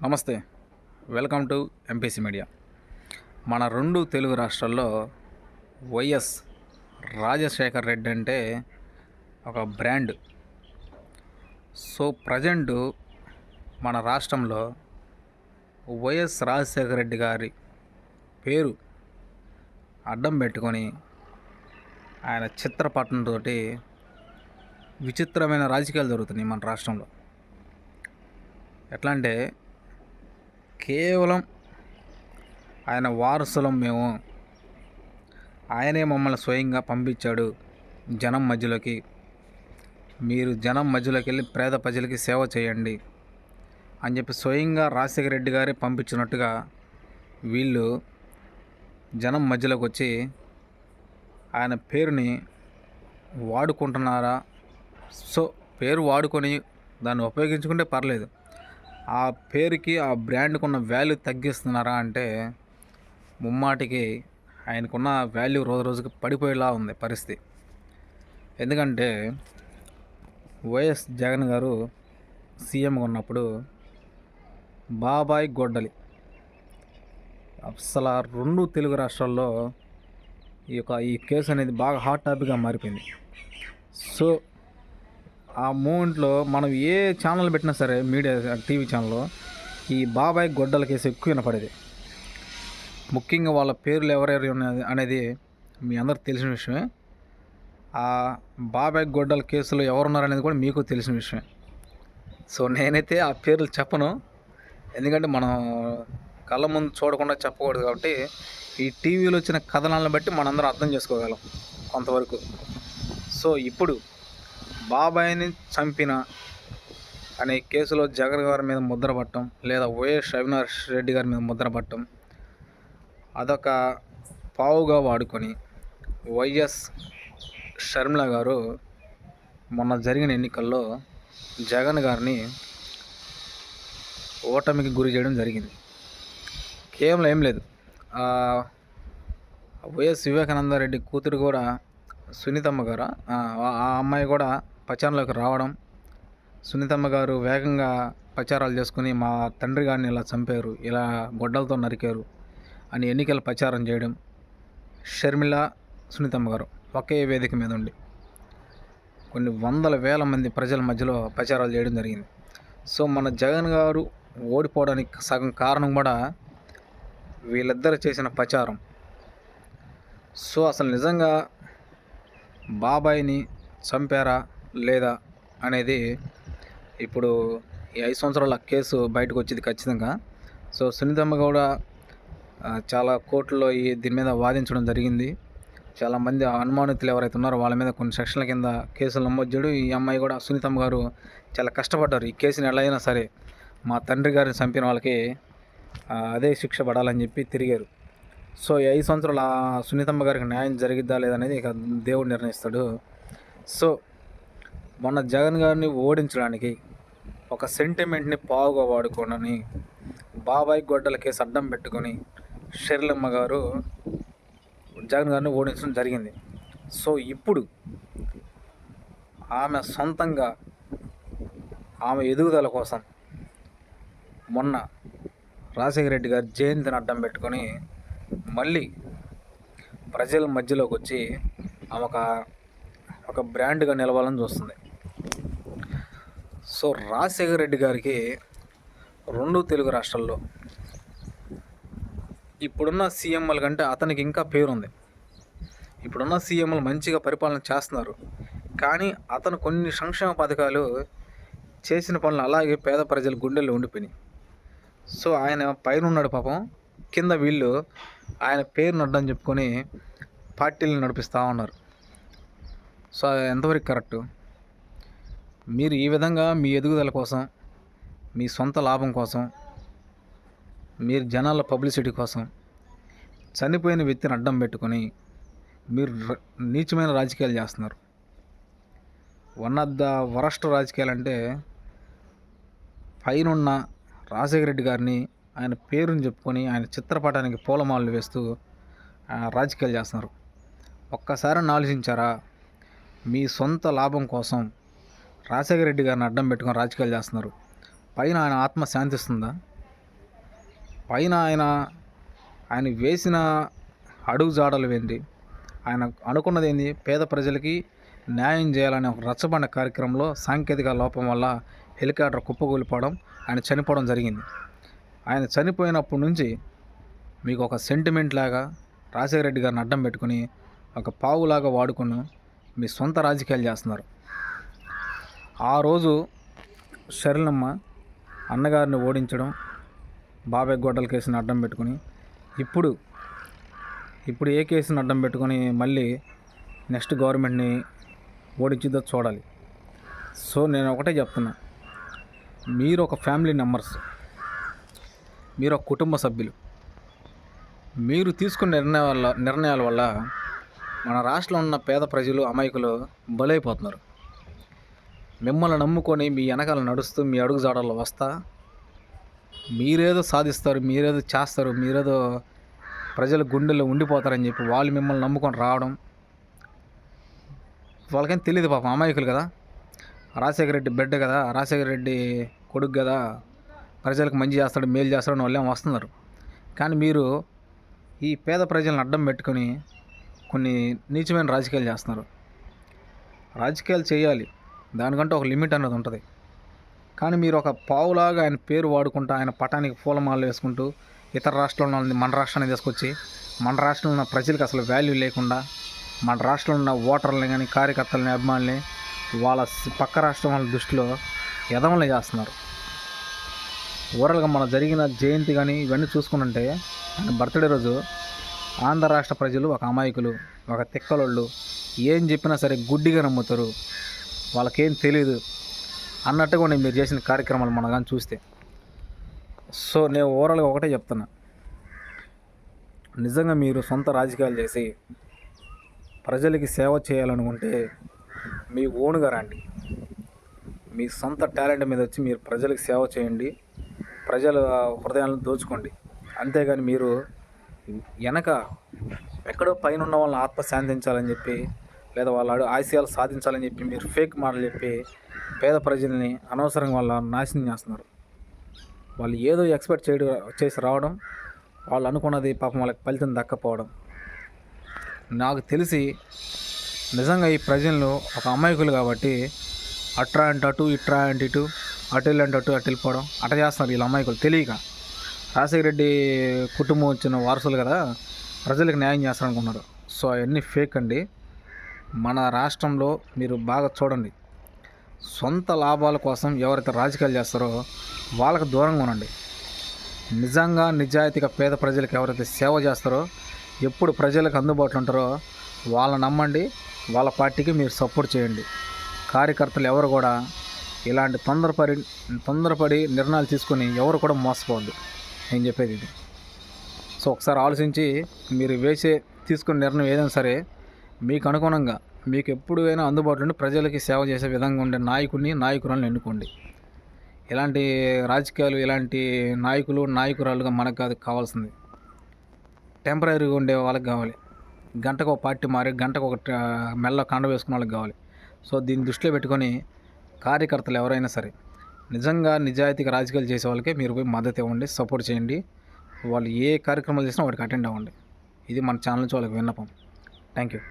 నమస్తే. Welcome to MPC media. మన రెండు తెలుగు రాష్ట్రాల్లో వైఎస్ రాజశేఖర్ రెడ్డి అంటే ఒక బ్రాండ్. సో ప్రజెంటు మన రాష్ట్రంలో వైఎస్ రాజశేఖర రెడ్డి గారి పేరు అడ్డం పెట్టుకొని ఆయన చిత్రపటంతో విచిత్రమైన రాజకీయాలు జరుగుతున్నాయి మన రాష్ట్రంలో. ఎట్లా అంటే కేవలం ఆయన వారసులం మేము, ఆయనే మమ్మల్ని స్వయంగా పంపించాడు జనం మధ్యలోకి, మీరు జనం మధ్యలోకి వెళ్ళి పేద ప్రజలకి సేవ చేయండి అని చెప్పి స్వయంగా రాజశేఖర రెడ్డి గారే పంపించినట్టుగా వీళ్ళు జనం మధ్యలోకి వచ్చి ఆయన పేరుని వాడుకుంటున్నారా? సో పేరు వాడుకొని దాన్ని ఉపయోగించుకుంటే పర్లేదు, ఆ పేరుకి ఆ బ్రాండ్కి ఉన్న వాల్యూ తగ్గిస్తున్నారా అంటే ముమ్మాటికి ఆయనకున్న వాల్యూ రోజు రోజుకి పడిపోయేలా ఉంది పరిస్థితి. ఎందుకంటే వైఎస్ జగన్ గారు సీఎంగా ఉన్నప్పుడు బాబాయ్ గొడ్డలి అసలు రెండు తెలుగు రాష్ట్రాల్లో ఈ కేసు అనేది బాగా హాట్ టాపిక్గా మారిపోయింది. సో ఆ మూమెంట్లో మనం ఏ ఛానల్ పెట్టినా సరే, మీడియా టీవీ ఛానల్లో ఈ బాబాయ్ గొడ్డల కేసు ఎక్కువ వినపడేది. ముఖ్యంగా వాళ్ళ పేర్లు ఎవరెవరు ఉన్నది అనేది మీ అందరికి తెలిసిన విషయమే. ఆ బాబాయ్ గొడ్డల కేసులో ఎవరున్నారనేది కూడా మీకు తెలిసిన విషయమే. సో నేనైతే ఆ పేర్లు చెప్పను, ఎందుకంటే మనం కళ్ళ ముందు చూడకుండా చెప్పకూడదు. కాబట్టి ఈ టీవీలో వచ్చిన కథనాలను బట్టి మనందరం అర్థం చేసుకోగలం కొంతవరకు. సో ఇప్పుడు బాబాయిని చంపిన అనే కేసులో జగన్ గారి మీద ముద్ర పట్టడం, లేదా వైఎస్ అవినాష్ రెడ్డి గారి మీద ముద్ర పట్టడం అదొక పావుగా వాడుకొని వైఎస్ షర్మిల గారు మొన్న జరిగిన ఎన్నికల్లో జగన్ గారిని ఓటమికి గురి చేయడం జరిగింది. కేవలం ఏం లేదు, వైఎస్ వివేకానంద రెడ్డి కూతురు కూడా సునీతమ్మ గారు, ఆ అమ్మాయి కూడా ప్రచారంలోకి రావడం, సునీతమ్మ గారు వేగంగా ప్రచారాలు చేసుకుని మా తండ్రి గారిని ఇలా చంపారు, ఇలా గొడ్డలతో నరికారు అని ఎన్నికల ప్రచారం చేయడం, షర్మిల సునీతమ్మ గారు ఒకే వేదిక మీద ఉండి కొన్ని వందల వేల మంది ప్రజల మధ్యలో ప్రచారాలు చేయడం జరిగింది. సో మన జగన్ గారు ఓడిపోవడానికి సగం కారణం కూడా వీళ్ళిద్దరు చేసిన ప్రచారం. సో అసలు నిజంగా బాబాయిని చంపారా లేదా అనేది ఇప్పుడు ఈ 5 సంవత్సరాల కేసు బయటకు వచ్చింది ఖచ్చితంగా. సో సునీతమ్మ కూడా చాలా కోర్టులో దీని మీద వాదించడం జరిగింది. చాలామంది అనుమానితులు ఎవరైతే ఉన్నారో వాళ్ళ మీద కొన్ని సెక్షన్ల కింద కేసులు నమోదు చేయడం. ఈ అమ్మాయి కూడా సునీతమ్మ గారు చాలా కష్టపడ్డారు, ఈ కేసుని ఎలా అయినా సరే మా తండ్రి గారిని చంపిన వాళ్ళకి అదే శిక్ష పడాలని చెప్పి తిరిగారు. సో ఈ 5 సంవత్సరాలు సునీతమ్మ గారికి న్యాయం జరిగిద్దా లేదనేది ఇక దేవుడు నిర్ణయిస్తాడు. సో మొన్న జగన్ గారిని ఓడించడానికి ఒక సెంటిమెంట్ని పావుగా వాడుకోనని బాబాయ్ గొడ్డల కేసు అడ్డం పెట్టుకొని షర్మిలమ్మ గారు జగన్ గారిని ఓడించడం జరిగింది. సో ఇప్పుడు ఆమె సొంతంగా ఆమె ఎదుగుదల కోసం మొన్న రాజశేఖర రెడ్డి గారి జయంతిని అడ్డం పెట్టుకొని మళ్ళీ ప్రజల మధ్యలోకి వచ్చి ఆమె ఒక బ్రాండ్గా నిలవాలని చూస్తుంది. సో రాజశేఖర రెడ్డి గారికి రెండు తెలుగు రాష్ట్రాల్లో ఇప్పుడున్న సీఎంల కంటే అతనికి ఇంకా పేరుంది. ఇప్పుడున్న సీఎంలు మంచిగా పరిపాలన చేస్తున్నారు, కానీ అతను కొన్ని సంక్షేమ పథకాలు చేసిన పనులు అలాగే పేద ప్రజల గుండెల్లో ఉండిపోయినాయి. సో ఆయన పైన ఉన్నాడు పాపం, కింద వీళ్ళు ఆయన పేరును అడ్డం చెప్పుకొని పార్టీలను నడిపిస్తూ ఉన్నారు. సో ఎంతవరకు కరెక్టు? మీరు ఈ విధంగా మీ ఎదుగుదల కోసం, మీ సొంత లాభం కోసం, మీరు జనాల పబ్లిసిటీ కోసం చనిపోయిన వ్యక్తిని అడ్డం పెట్టుకొని మీరు నీచమైన రాజకీయాలు చేస్తున్నారు. వన్ ఆఫ్ ద వరస్ట్ రాజకీయాలు అంటే పైనున్న రాజశేఖర రెడ్డి గారిని ఆయన పేరుని చెప్పుకొని ఆయన చిత్రపటానికి పూలమాలలు వేస్తూ రాజకీయాలు చేస్తున్నారు. ఒక్కసారి ఆలోచించారా? మీ సొంత లాభం కోసం రాజశేఖర రెడ్డి గారిని అడ్డం పెట్టుకొని రాజకీయాలు చేస్తున్నారు. పైన ఆయన ఆత్మ శాంతిస్తుందా? పైన ఆయన వేసిన అడుగు జాడలు ఏంటి, ఆయన అనుకున్నది ఏంది, పేద ప్రజలకి న్యాయం చేయాలనే ఒక రచ్చబండ కార్యక్రమంలో సాంకేతిక లోపం వల్ల హెలికాప్టర్ కుప్పకూలిపోవడం, ఆయన చనిపోవడం జరిగింది. ఆయన చనిపోయినప్పటి నుంచి మీకు ఒక సెంటిమెంట్ లాగా రాజశేఖర రెడ్డి గారిని అడ్డం పెట్టుకుని ఒక పావులాగా వాడుకుని మీ సొంత రాజకీయాలు చేస్తున్నారు. ఆ రోజు షర్మిలమ్మ అన్నగారిని ఓడించడం, బాబాయ్ గొడ్డల కేసుని అడ్డం పెట్టుకుని ఇప్పుడు ఏ కేసుని అడ్డం పెట్టుకొని మళ్ళీ నెక్స్ట్ గవర్నమెంట్ని ఓడించిద్దో చూడాలి. సో నేను ఒకటే చెప్తున్నా, మీరు ఒక ఫ్యామిలీ మెంబర్స్, మీరు ఒక కుటుంబ సభ్యులు, మీరు తీసుకున్న నిర్ణయాల వల్ల మన రాష్ట్రంలో ఉన్న పేద ప్రజలు అమాయకులు బలైపోతున్నారు. మిమ్మల్ని నమ్ముకొని మీ వెనకాల నడుస్తూ మీ అడుగు జాడల్లో వస్తా మీరేదో సాధిస్తారు, మీరేదో చేస్తారు, మీరేదో ప్రజల గుండెల్లో ఉండిపోతారని చెప్పి వాళ్ళు మిమ్మల్ని నమ్ముకొని రావడం, వాళ్ళకేం తెలియదు పాపం, అమాయకులు కదా, రాజశేఖర రెడ్డి బిడ్డ కదా, రాజశేఖర రెడ్డి కొడుకు కదా, ప్రజలకు మంచి చేస్తాడు, మేలు చేస్తాడు, వాళ్ళు ఏమో వస్తున్నారు. కానీ మీరు ఈ పేద ప్రజలను అడ్డం పెట్టుకొని కొన్ని నీచమైన రాజకీయాలు చేస్తున్నారు. రాజకీయాలు చేయాలి, దానికంటే ఒక లిమిట్ అన్నది ఉంటుంది. కానీ మీరు ఒక పావులాగా ఆయన పేరు వాడుకుంటూ, ఆయన పటానికి పూలమాలలు వేసుకుంటూ, ఇతర రాష్ట్రంలో మన రాష్ట్రాన్ని తీసుకొచ్చి మన రాష్ట్రంలో ఉన్న ప్రజలకు అసలు వాల్యూ లేకుండా, మన రాష్ట్రంలో ఉన్న ఓటర్లని కానీ కార్యకర్తలని అభిమానుల్ని వాళ్ళ పక్క రాష్ట్రం వాళ్ళ దృష్టిలో ఎదవలు చేస్తున్నారు. ఓవరాల్గా మన జరిగిన జయంతి కానీ ఇవన్నీ చూసుకుంటుంటే ఆయన బర్త్డే రోజు ఆంధ్ర రాష్ట్ర ప్రజలు ఒక అమాయకులు, ఒక తిక్కలోళ్ళు, ఏం చెప్పినా సరే గుడ్డిగా నమ్ముతారు, వాళ్ళకేం తెలియదు అన్నట్టుగా మీరు చేసిన కార్యక్రమాలు మనం కానీ చూస్తే. సో నేను ఓవరాల్గా ఒకటే చెప్తున్నా, నిజంగా మీరు సొంత రాజకీయాలు చేసి ప్రజలకి సేవ చేయాలనుకుంటే మీ ఓన్గా రండి, మీ సొంత టాలెంట్ మీద వచ్చి మీరు ప్రజలకు సేవ చేయండి, ప్రజల హృదయాలను దోచుకోండి. అంతేగాని మీరు వెనక ఎక్కడో పైన ఉన్న వాళ్ళని ఆత్మ శాంతించాలని చెప్పి, లేదా వాళ్ళ ఆశయాలు సాధించాలని చెప్పి మీరు ఫేక్ మాటలు చెప్పి పేద ప్రజల్ని అనవసరంగా వాళ్ళ నాశనం చేస్తున్నారు. వాళ్ళు ఏదో ఎక్స్పెక్ట్ చేసి రావడం, వాళ్ళు అనుకున్నది పాపం వాళ్ళకి ఫలితం దక్కపోవడం. నాకు తెలిసి నిజంగా ఈ ప్రజలను ఒక అమాయకులు కాబట్టి అట్రా అంటే అటు, ఇట్రా అంటే ఇటు, అటు వెళ్ళంటే అటు వెళ్ళిపోవడం అట్లా చేస్తున్నారు వీళ్ళు అమాయకులు తెలియక. రాజశేఖర రెడ్డి కుటుంబం వచ్చిన వారసులు కదా, ప్రజలకు న్యాయం చేస్తారనుకున్నారు. సో అవన్నీ ఫేక్ అండి. మన రాష్ట్రంలో మీరు బాగా చూడండి, సొంత లాభాల కోసం ఎవరైతే రాజకీయాలు చేస్తారో వాళ్ళకు దూరంగా ఉండండి. నిజంగా నిజాయితీగా పేద ప్రజలకు ఎవరైతే సేవ చేస్తారో, ఎప్పుడు ప్రజలకు అందుబాటులో ఉంటారో వాళ్ళని నమ్మండి, వాళ్ళ పార్టీకి మీరు సపోర్ట్ చేయండి. కార్యకర్తలు ఎవరు కూడా ఇలాంటి తొందరపడి నిర్ణయాలు తీసుకొని ఎవరు కూడా మోసపోవద్దు, నేను చెప్పేది ఇది. సో ఒకసారి ఆలోచించి మీరు తీసుకునే నిర్ణయం ఏదైనా సరే మీకు అనుగుణంగా, మీకు ఎప్పుడైనా అందుబాటులో ఉండి ప్రజలకి సేవ చేసే విధంగా ఉండే నాయకురాలను ఎన్నుకోండి. ఇలాంటి రాజకీయాలు, ఇలాంటి నాయకురాలుగా మనకు కాదు కావాల్సింది, టెంపరీగా ఉండే వాళ్ళకి కావాలి. గంటకు ఒక పార్టీ మారి గంటకు ఒక మెల్ల కండ వేసుకున్న వాళ్ళకి కావాలి. సో దీన్ని దృష్టిలో పెట్టుకొని కార్యకర్తలు ఎవరైనా సరే నిజంగా నిజాయితీగా రాజకీయాలు చేసే వాళ్ళకే మీరు పోయి మద్దతు ఇవ్వండి, సపోర్ట్ చేయండి. వాళ్ళు ఏ కార్యక్రమాలు చేసినా వాటికి అటెండ్ అవ్వండి. ఇది మన ఛానల్ నుంచి వాళ్ళకి విన్నపం. Thank you.